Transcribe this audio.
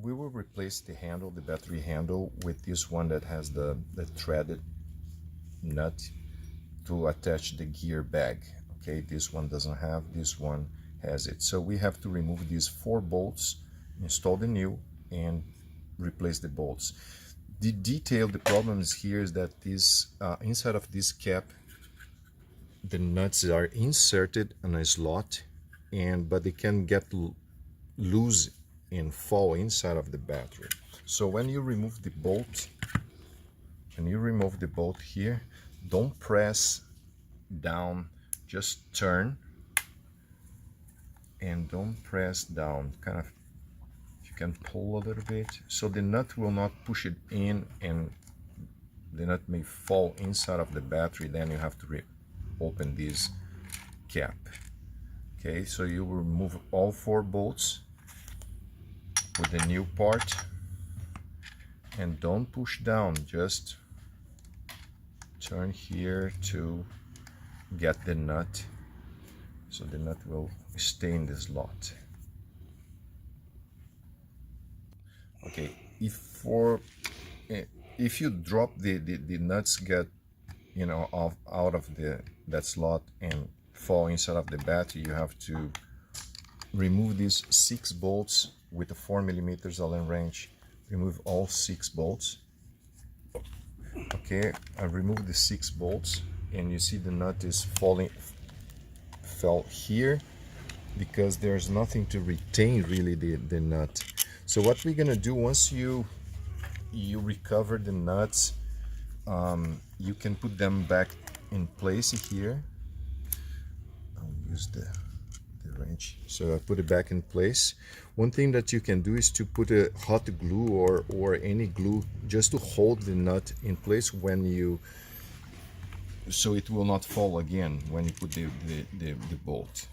we will replace the handle, the battery handle, with this one that has the threaded nut to attach the gear bag. Okay, this one doesn't have, this one has it. So we have to remove these 4 bolts, install the new, and replace the bolts. The detail, the problem is here is that this inside of this cap, the nuts are inserted in a slot, but they can get loose and fall inside of the battery. So when you remove the bolt, here, don't press down, just turn, and don't press down. Kind of, if you can pull a little bit, so the nut will not push it in and the nut may fall inside of the battery. Then you have to open this cap. Okay, so you will remove all 4 bolts with the new part, and don't push down, just turn here to get the nut, so the nut will stay in the slot. Okay, if you drop the nuts get out of that slot and fall inside of the battery, you have to remove these 6 bolts with a 4mm Allen wrench. Remove all 6 bolts. Okay, I removed the 6 bolts, and you see the nut is fell here because there's nothing to retain really the nut. So what we're gonna do, once you recover the nuts, you can put them back in place here. I'll use the wrench. So I put it back in place. One thing that you can do is to put a hot glue or any glue just to hold the nut in place so it will not fall again when you put the bolt.